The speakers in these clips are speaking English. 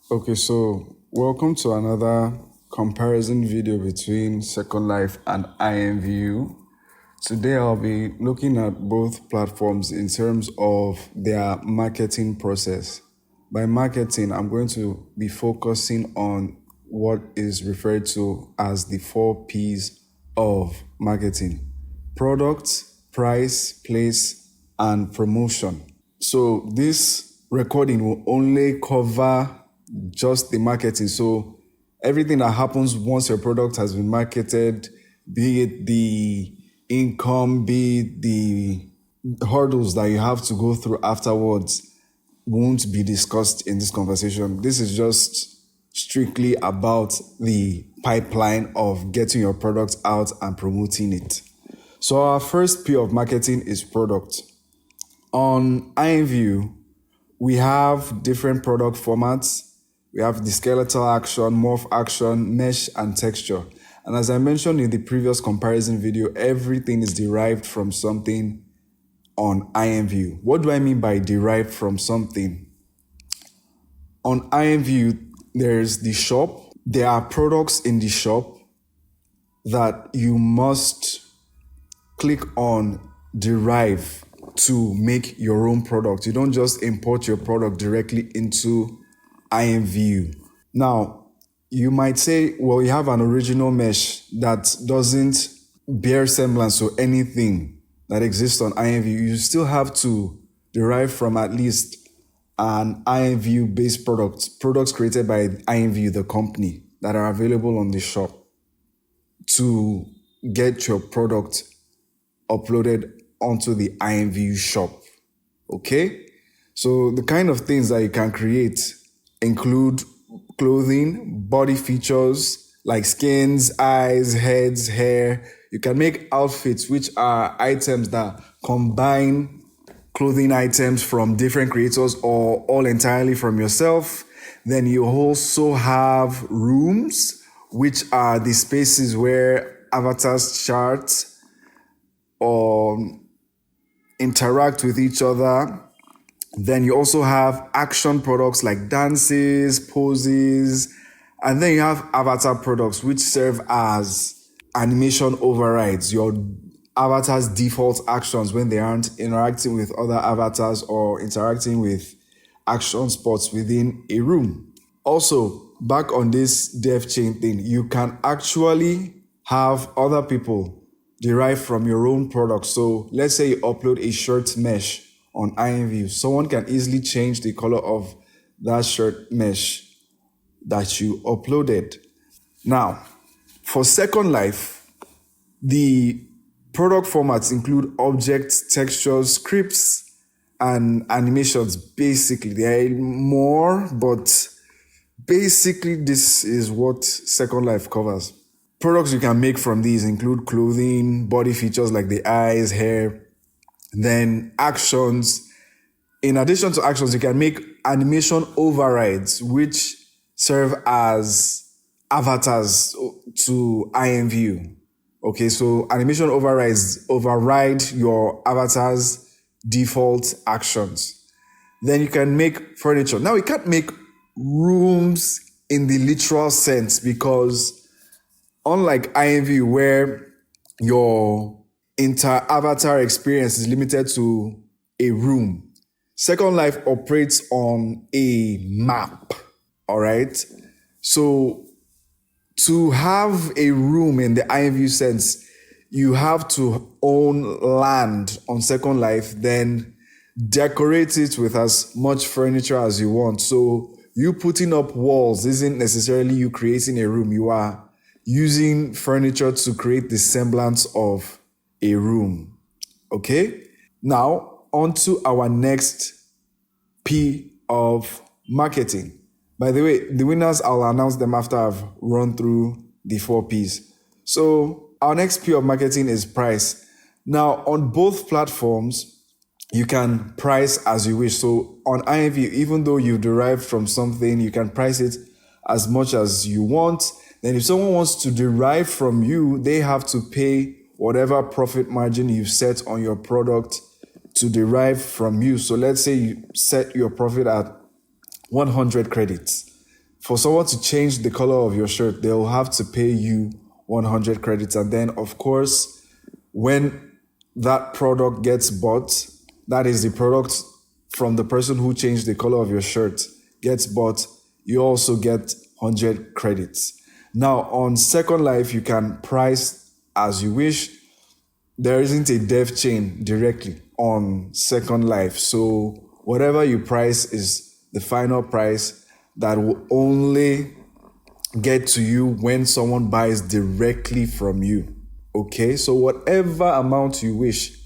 Okay, so welcome to another comparison video between Second Life and IMVU. Today I'll be looking at both platforms in terms of their marketing process. By marketing, I'm going to be focusing on what is referred to as the 4 Ps of marketing: product, price, place, and promotion. So this recording will only cover just the marketing. So everything that happens once your product has been marketed, be it the income, be it the hurdles that you have to go through afterwards, won't be discussed in this conversation. This is just strictly about the pipeline of getting your product out and promoting it. So our first P of marketing is product. On IMVU, we have different product formats. We have the skeletal action, morph action, mesh, and texture. And as I mentioned in the previous comparison video, everything is derived from something on IMVU. What do I mean by derived from something? On IMVU, there's the shop. There are products in the shop that you must click on derive to make your own product. You don't just import your product directly into IMVU. Now, you might say, well, you have an original mesh that doesn't bear semblance to anything that exists on IMVU. You still have to derive from at least an IMVU-based products created by IMVU, the company, that are available on the shop to get your product uploaded onto the IMVU shop. Okay? So the kind of things that you can create include clothing, body features like skins, eyes, heads, hair. You can make outfits, which are items that combine clothing items from different creators or all entirely from yourself. Then you also have rooms, which are the spaces where avatars chat or interact with each other. Then you also have action products like dances, poses, and then you have avatar products which serve as animation overrides, your avatar's default actions when they aren't interacting with other avatars or interacting with action spots within a room. Also, back on this dev chain thing, you can actually have other people derive from your own product. So let's say you upload a shirt mesh on IMVU. Someone can easily change the color of that shirt mesh that you uploaded. Now, for Second Life, the product formats include objects, textures, scripts, and animations. Basically, there are more, but basically this is what Second Life covers. Products you can make from these include clothing, body features like the eyes, hair, then actions. In addition to actions, you can make animation overrides, which serve as avatars to IMVU. Okay, so animation overrides override your avatar's default actions. Then you can make furniture. Now, you can't make rooms in the literal sense because unlike IMVU, where your inter-avatar experience is limited to a room, Second Life operates on a map, all right? So to have a room in the IMVU sense, you have to own land on Second Life, then decorate it with as much furniture as you want. So you putting up walls isn't necessarily you creating a room. You are using furniture to create the semblance of a room. Okay? Now, on to our next P of marketing. By the way, the winners, I'll announce them after I've run through the 4 Ps. So our next P of marketing is price. Now, on both platforms, you can price as you wish. So on IMVU, even though you derived from something, you can price it as much as you want. Then if someone wants to derive from you, they have to pay whatever profit margin you've set on your product to derive from you. So let's say you set your profit at 100 credits. For someone to change the color of your shirt, they'll have to pay you 100 credits. And then, of course, when that product gets bought, that is the product from the person who changed the color of your shirt gets bought, you also get 100 credits. Now, on Second Life, you can price as you wish. There isn't a dev chain directly on Second Life. So whatever you price is the final price that will only get to you when someone buys directly from you. Okay, so whatever amount you wish,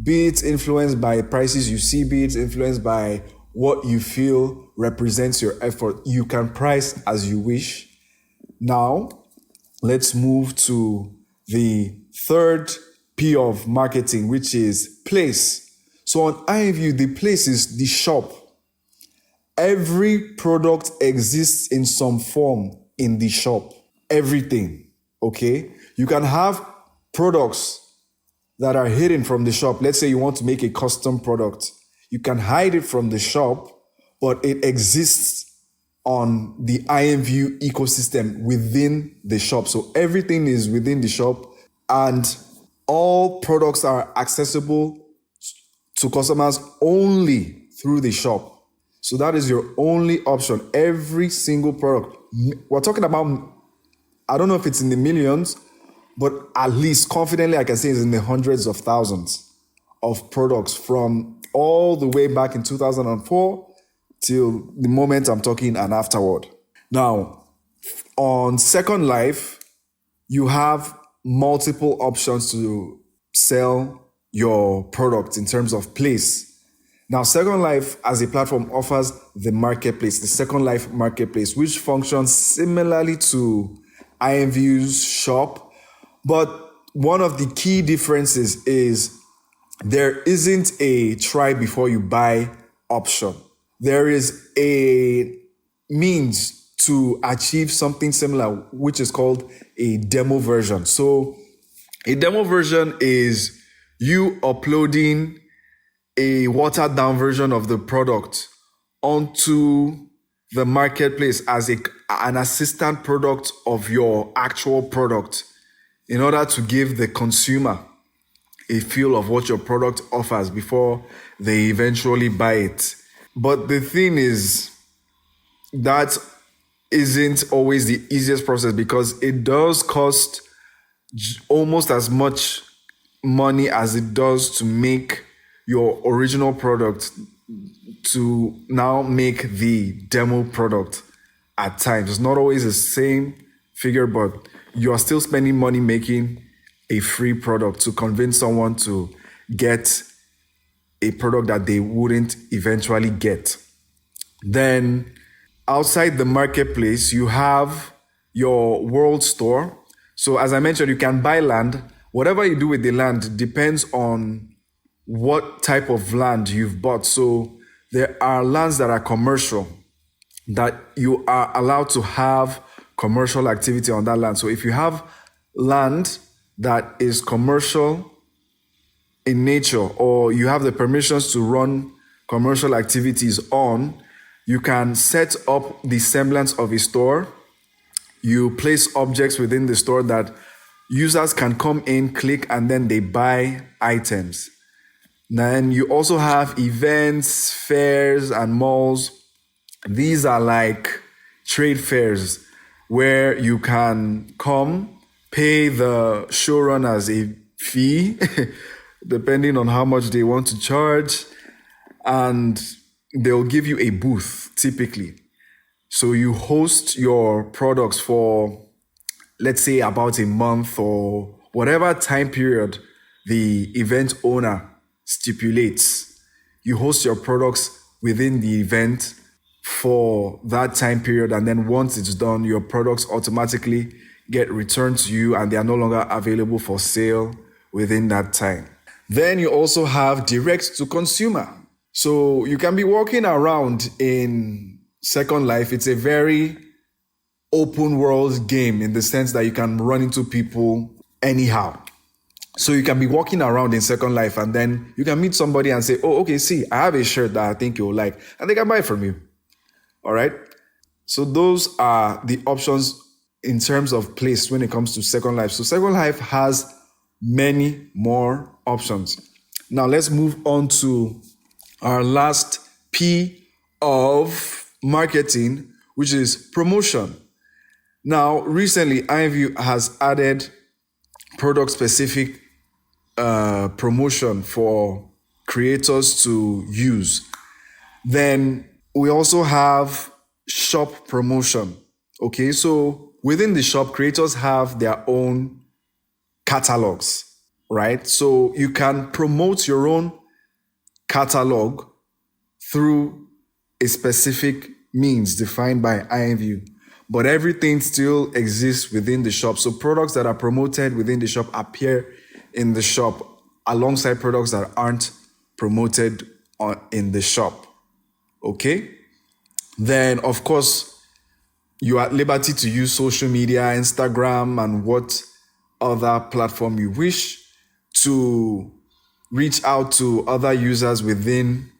be it influenced by prices you see, be it influenced by what you feel represents your effort, you can price as you wish. Now, let's move to the third P of marketing, which is place. So on IMVU, the place is the shop. Every product exists in some form in the shop. Everything, okay? You can have products that are hidden from the shop. Let's say you want to make a custom product. You can hide it from the shop, but it exists on the IMVU ecosystem within the shop. So everything is within the shop and all products are accessible to customers only through the shop. So that is your only option. Every single product. We're talking about, I don't know if it's in the millions, but at least confidently I can say it's in the hundreds of thousands of products from all the way back in 2004 till the moment I'm talking and afterward. Now, on Second Life, you have multiple options to sell your product in terms of place. Now, Second Life as a platform offers the marketplace, the Second Life marketplace, which functions similarly to IMVU's shop. But one of the key differences is there isn't a try before you buy option. There is a means to achieve something similar, which is called a demo version. So a demo version is you uploading a watered down version of the product onto the marketplace as an assistant product of your actual product in order to give the consumer a feel of what your product offers before they eventually buy it. But the thing is, that isn't always the easiest process because it does cost almost as much money as it does to make your original product to now make the demo product at times. It's not always the same figure, but you are still spending money making a free product to convince someone to get a product that they wouldn't eventually get. Then outside the marketplace, you have your world store. So as I mentioned, you can buy land. Whatever you do with the land depends on what type of land you've bought. So there are lands that are commercial, that you are allowed to have commercial activity on that land. So if you have land that is commercial in nature, or you have the permissions to run commercial activities on, you can set up the semblance of a store. You place objects within the store that users can come in, click, and then they buy items. Then you also have events, fairs, and malls. These are like trade fairs where you can come, pay the showrunners a fee, depending on how much they want to charge, and they'll give you a booth typically. So you host your products for, let's say, about a month or whatever time period the event owner stipulates. You host your products within the event for that time period, and then once it's done, your products automatically get returned to you and they are no longer available for sale within that time. Then you also have direct to consumer. So you can be walking around in Second Life. It's a very open world game in the sense that you can run into people anyhow. So you can be walking around in Second Life and then you can meet somebody and say, oh, okay, see, I have a shirt that I think you'll like, and they can buy it from you. All right. So those are the options in terms of place when it comes to Second Life. So Second Life has many more options. Now let's move on to our last P of marketing, which is promotion. Now, recently, IMVU has added product-specific promotion for creators to use. Then we also have shop promotion. Okay, so within the shop, creators have their own catalogs, right? So you can promote your own catalog through a specific means defined by IMVU, but everything still exists within the shop. So products that are promoted within the shop appear in the shop alongside products that aren't promoted in the shop. Okay? Then, of course, you are at liberty to use social media, Instagram, and what other platform you wish to reach out to other users within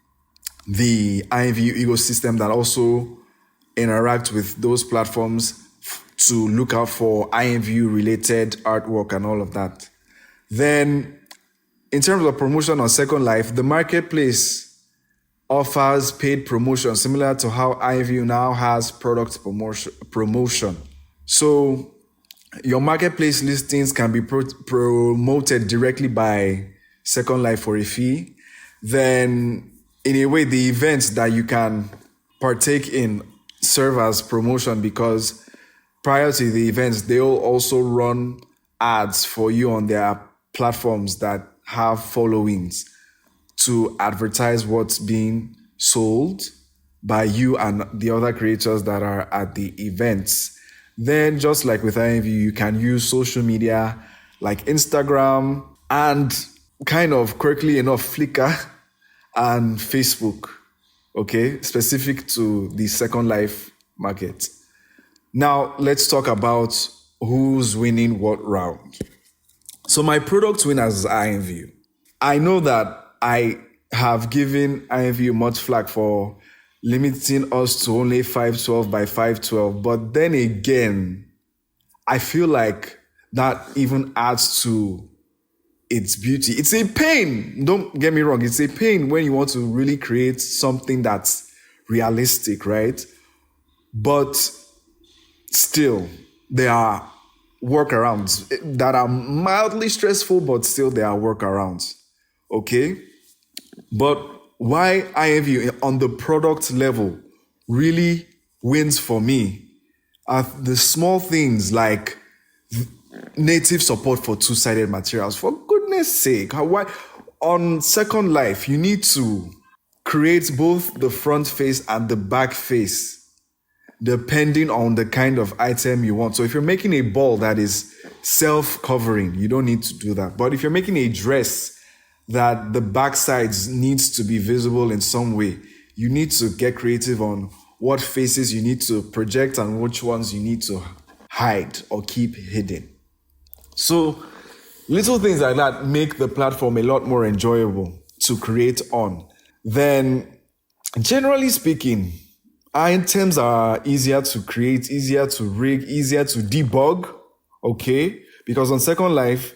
the IMVU ecosystem that also interact with those platforms to look out for IMVU related artwork and all of that. Then, in terms of promotion on Second Life, the marketplace offers paid promotion similar to how IMVU now has product promotion. So your marketplace listings can be promoted directly by Second Life for a fee. Then, in a way, the events that you can partake in serve as promotion, because prior to the events, they'll also run ads for you on their platforms that have followings to advertise what's being sold by you and the other creators that are at the events. Then, just like with IMVU, you can use social media like Instagram and, kind of quirkily enough, Flickr and Facebook, okay, specific to the Second Life market. Now, let's talk about who's winning what round. So my product winners is IMVU. I know that I have given IMVU much flack for limiting us to only 512 by 512, but then again, I feel like that even adds to its beauty. It's a pain, don't get me wrong, it's a pain when you want to really create something that's realistic, right? But still, there are workarounds that are mildly stressful, but still there are workarounds, okay? But why IMVU on the product level really wins for me are the small things like native support for two-sided materials. For goodness sake, why on Second Life, you need to create both the front face and the back face depending on the kind of item you want. So if you're making a ball that is self-covering, you don't need to do that. But if you're making a dress that the back sides needs to be visible in some way, you need to get creative on what faces you need to project and which ones you need to hide or keep hidden. So little things like that make the platform a lot more enjoyable to create on. Then, generally speaking, items are easier to create, easier to rig, easier to debug, okay? Because on Second Life,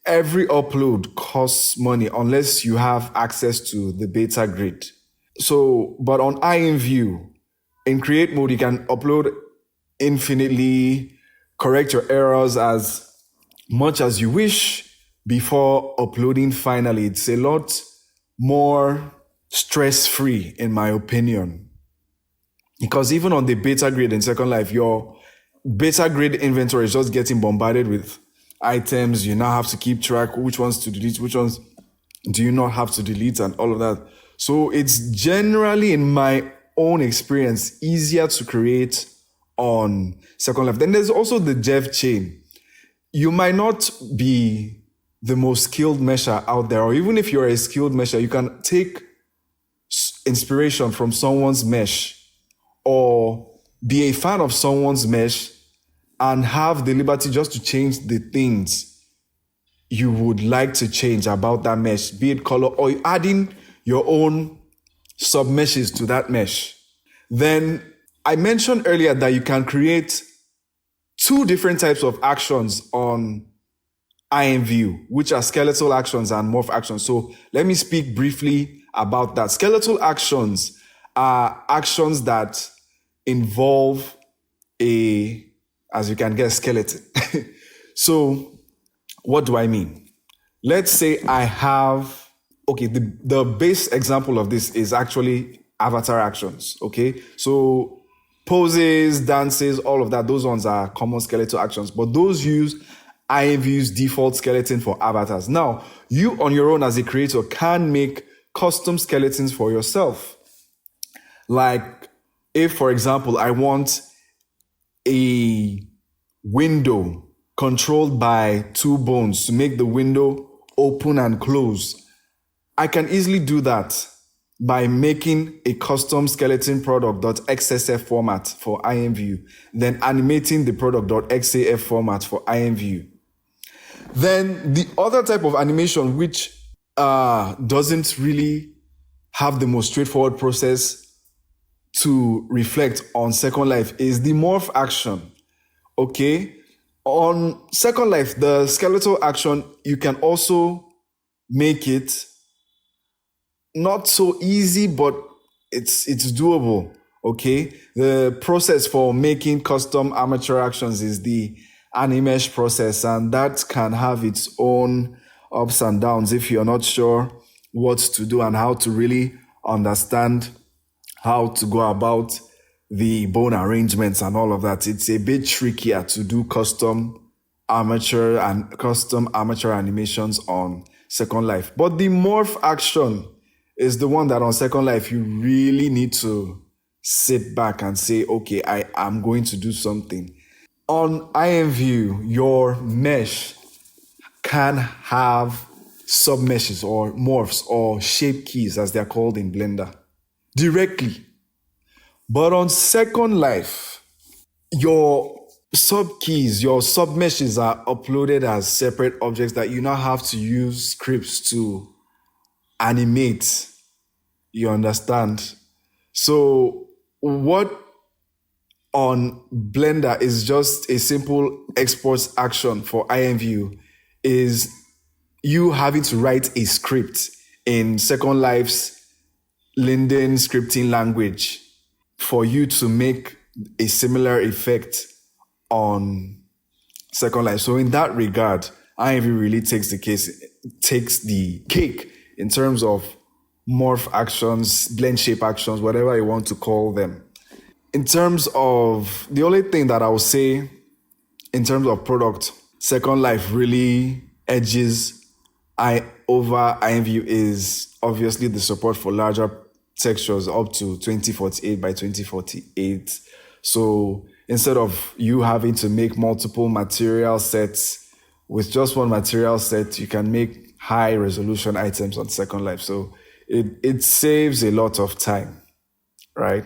every upload costs money unless you have access to the beta grid. So, but on IMVU, in create mode, you can upload infinitely, correct your errors as much as you wish before uploading finally. It's a lot more stress-free, in my opinion. Because even on the beta grid in Second Life, your beta grid inventory is just getting bombarded with items. You now have to keep track which ones to delete, which ones do you not have to delete, and all of that. So it's generally, in my own experience, easier to create on Second Life. Then there's also the dev chain. You might not be the most skilled mesher out there, or even if you're a skilled mesher, you can take inspiration from someone's mesh or be a fan of someone's mesh and have the liberty just to change the things you would like to change about that mesh, be it color or adding your own sub-meshes to that mesh. Then I mentioned earlier that you can create two different types of actions on IMVU, which are skeletal actions and morph actions. So let me speak briefly about that. Skeletal actions are actions that involve as you can guess, skeleton. So what do I mean? Let's say I have, okay, the base example of this is actually avatar actions, okay? So poses, dances, all of that, those ones are common skeletal actions, but those use IMVU's default skeleton for avatars. Now, you on your own as a creator can make custom skeletons for yourself. Like if, for example, I want a window controlled by two bones to make the window open and close, I can easily do that by making a custom skeleton product.xsf format for IMVU, then animating the product.xaf format for IMVU. Then the other type of animation, which doesn't really have the most straightforward process to reflect on Second Life, is the morph action. Okay? On Second Life, the skeletal action, you can also make it not so easy, but it's doable. Okay? The process for making custom armature actions is the Animesh process, and that can have its own ups and downs if you're not sure what to do and how to really understand how to go about the bone arrangements and all of that. It's a bit trickier to do custom armature animations on Second Life. But the morph action is the one that on Second Life you really need to sit back and say, okay, I am going to do something. On IMVU, your mesh can have submeshes or morphs or shape keys, as they're called in Blender, directly. But on Second Life, your subkeys, your submeshes are uploaded as separate objects that you now have to use scripts to animate. You understand? So what on Blender is just a simple export action for IMVU is you having to write a script in Second Life's Linden scripting language for you to make a similar effect on Second Life. So in that regard, IMVU really takes the cake in terms of morph actions, blend shape actions, whatever you want to call them. In terms of, the only thing that I would say in terms of product, Second Life really edges over IMVU is obviously the support for larger textures up to 2048 by 2048. So instead of you having to make multiple material sets, with just one material set, you can make high resolution items on Second Life. So it saves a lot of time, right?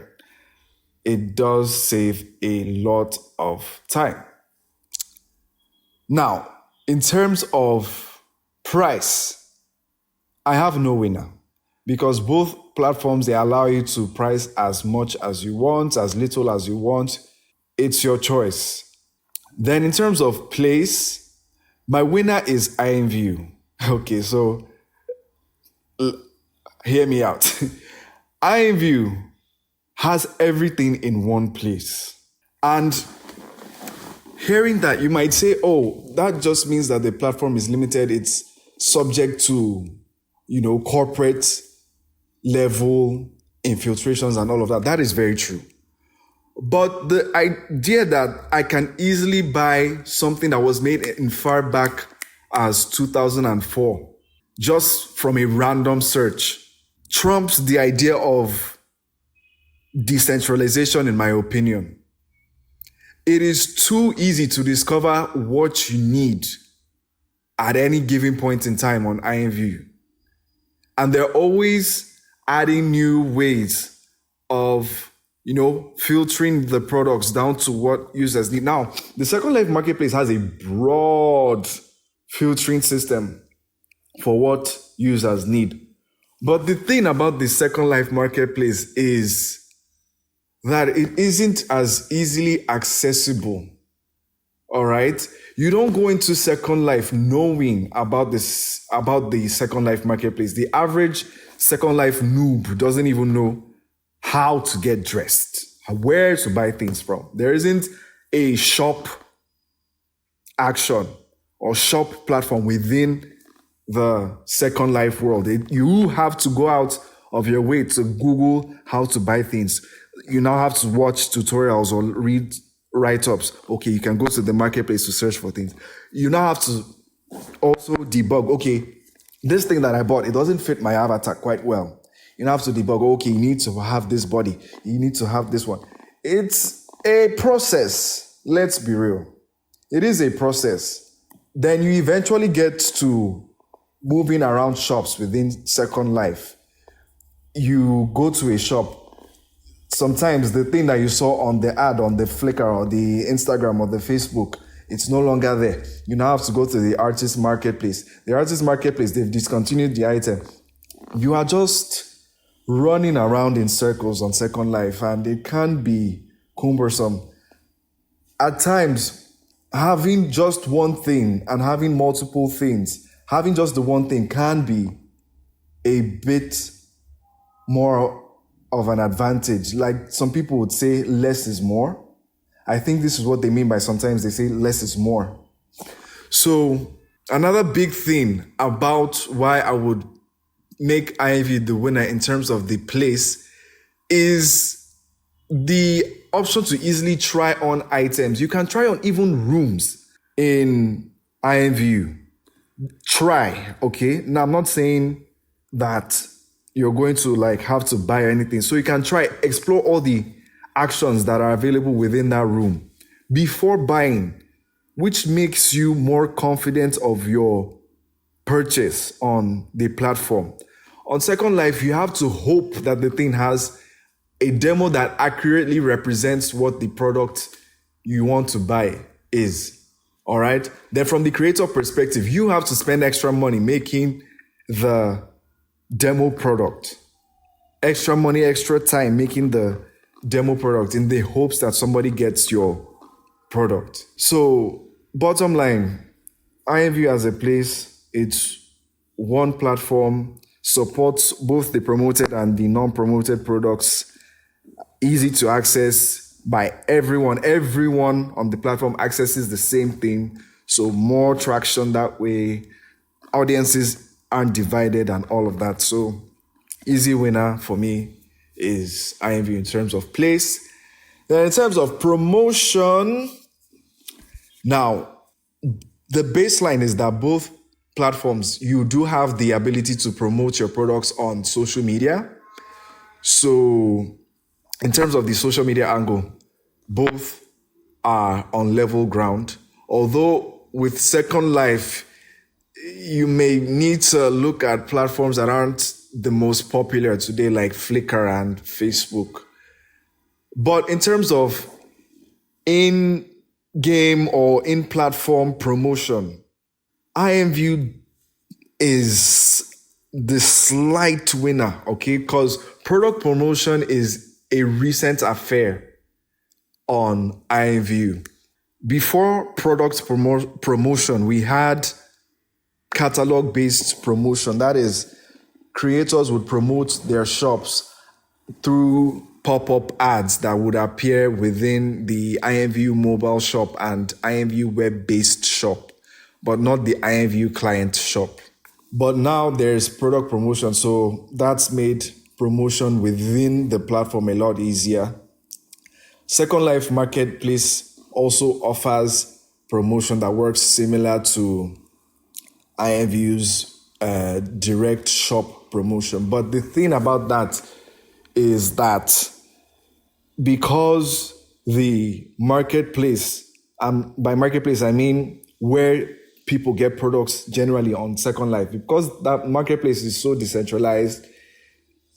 It does save a lot of time. Now, in terms of price, I have no winner because both platforms, they allow you to price as much as you want, as little as you want. It's your choice. Then in terms of place, my winner is IMVU. Okay, so hear me out. IMVU has everything in one place. And hearing that, you might say, oh, that just means that the platform is limited. It's subject to, corporate level infiltrations and all of that. That is very true. But the idea that I can easily buy something that was made in far back as 2004, just from a random search, trumps the idea of decentralization, in my opinion. It is too easy to discover what you need at any given point in time on IMVU. And they're always adding new ways of, filtering the products down to what users need. Now, the Second Life Marketplace has a broad filtering system for what users need. But the thing about the Second Life Marketplace is that it isn't as easily accessible. All right. You don't go into Second Life knowing about this, about the Second Life marketplace. The average Second Life noob doesn't even know how to get dressed, where to buy things from. There isn't a shop action or shop platform within the Second Life world. You have to go out of your way to Google how to buy things. You now have to watch tutorials or read write-ups. Okay, you can go to the marketplace to search for things. You now have to also debug. Okay, this thing that I bought, it doesn't fit my avatar quite well. You now have to debug. Okay, you need to have this body. You need to have this one. It's a process. Let's be real. It is a process. Then you eventually get to moving around shops within Second Life. You go to a shop. Sometimes the thing that you saw on the ad on the Flickr or the Instagram or the Facebook, it's no longer there. You now have to go to the artist marketplace. The artist marketplace, they've discontinued the item. You are just running around in circles on Second Life, and it can be cumbersome. At times, having just one thing and having multiple things, having just the one thing can be a bit more of an advantage. Like some people would say less is more. I think this is what they mean by sometimes they say less is more. So another big thing about why I would make IMVU the winner in terms of the place is the option to easily try on items. You can try on even rooms in IMVU. Try, okay? Now I'm not saying that you're going to have to buy anything. So you can try, explore all the actions that are available within that room before buying, which makes you more confident of your purchase on the platform. On Second Life, you have to hope that the thing has a demo that accurately represents what the product you want to buy is. All right. Then from the creator perspective, you have to spend extra money making the demo product, extra money, extra time making the demo product in the hopes that somebody gets your product. So bottom line, IMVU as a place, it's one platform, supports both the promoted and the non-promoted products, easy to access by everyone. Everyone on the platform accesses the same thing. So more traction that way, audiences aren't divided and all of that. So easy winner for me is IMVU in terms of place. Then in terms of promotion, now the baseline is that both platforms, you do have the ability to promote your products on social media. So in terms of the social media angle, both are on level ground. Although with Second Life, you may need to look at platforms that aren't the most popular today, like Flickr and Facebook. But in terms of in-game or in-platform promotion, IMVU is the slight winner, okay? Because product promotion is a recent affair on IMVU. Before product promotion, we had catalog-based promotion. That is, creators would promote their shops through pop-up ads that would appear within the IMVU mobile shop and IMVU web-based shop, but not the IMVU client shop. But now there's product promotion, so that's made promotion within the platform a lot easier. Second Life Marketplace also offers promotion that works similar to IMVU's direct shop promotion. But the thing about that is that because the marketplace, by marketplace I mean where people get products generally on Second Life, because that marketplace is so decentralized,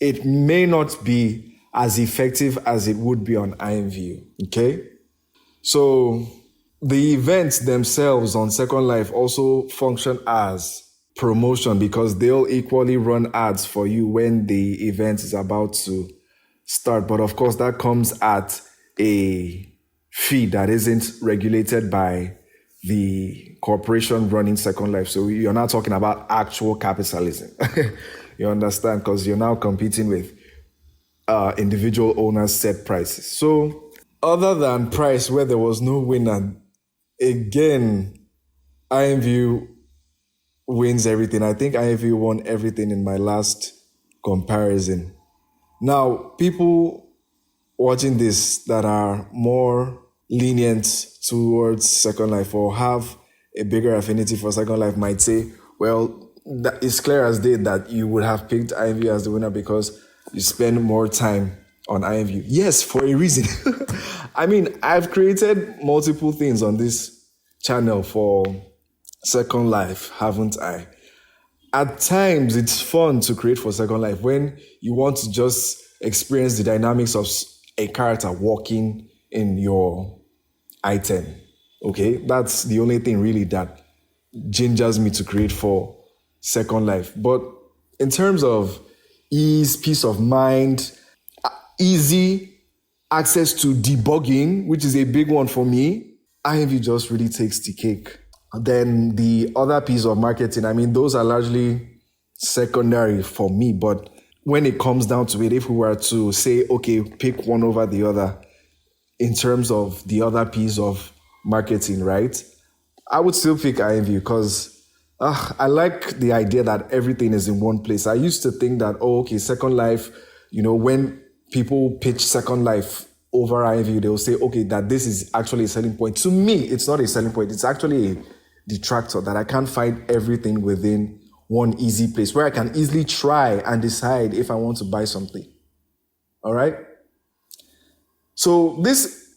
it may not be as effective as it would be on IMVU, okay? So the events themselves on Second Life also function as promotion because they'll equally run ads for you when the event is about to start. But of course, that comes at a fee that isn't regulated by the corporation running Second Life. So you're not talking about actual capitalism. You understand? Because you're now competing with individual owners' set prices. So other than price, where there was no winner, again, IMVU wins everything. I think IMVU won everything in my last comparison. Now, people watching this that are more lenient towards Second Life or have a bigger affinity for Second Life might say, well, it's clear as day that you would have picked IMVU as the winner because you spend more time on IMVU. Yes, for a reason. I mean, I've created multiple things on this channel for Second Life, haven't I? At times, it's fun to create for Second Life when you want to just experience the dynamics of a character walking in your item. Okay, that's the only thing really that gingers me to create for Second Life. But in terms of ease, peace of mind, easy access to debugging, which is a big one for me, IMV just really takes the cake. Then the other piece of marketing, I mean, those are largely secondary for me. But when it comes down to it, if we were to say, okay, pick one over the other in terms of the other piece of marketing, right? I would still pick IMV because I like the idea that everything is in one place. I used to think that, Second Life, when people pitch Second Life over IMV, they'll say, okay, that this is actually a selling point. To me, it's not a selling point. It's actually a detractor that I can't find everything within one easy place where I can easily try and decide if I want to buy something. All right? So this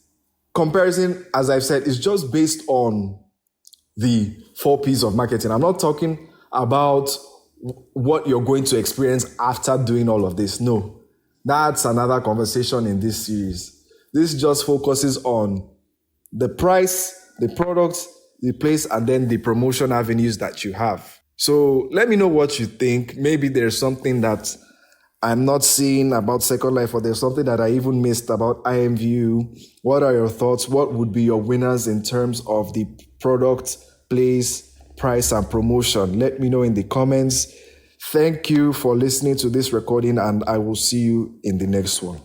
comparison, as I've said, is just based on the 4 P's of marketing. I'm not talking about what you're going to experience after doing all of this. No, that's another conversation in this series. This just focuses on the price, the products, the place, and then the promotion avenues that you have. So let me know what you think. Maybe there's something that I'm not seeing about Second Life, or there's something that I even missed about IMVU. What are your thoughts? What would be your winners in terms of the product, place, price, and promotion? Let me know in the comments. Thank you for listening to this recording, and I will see you in the next one.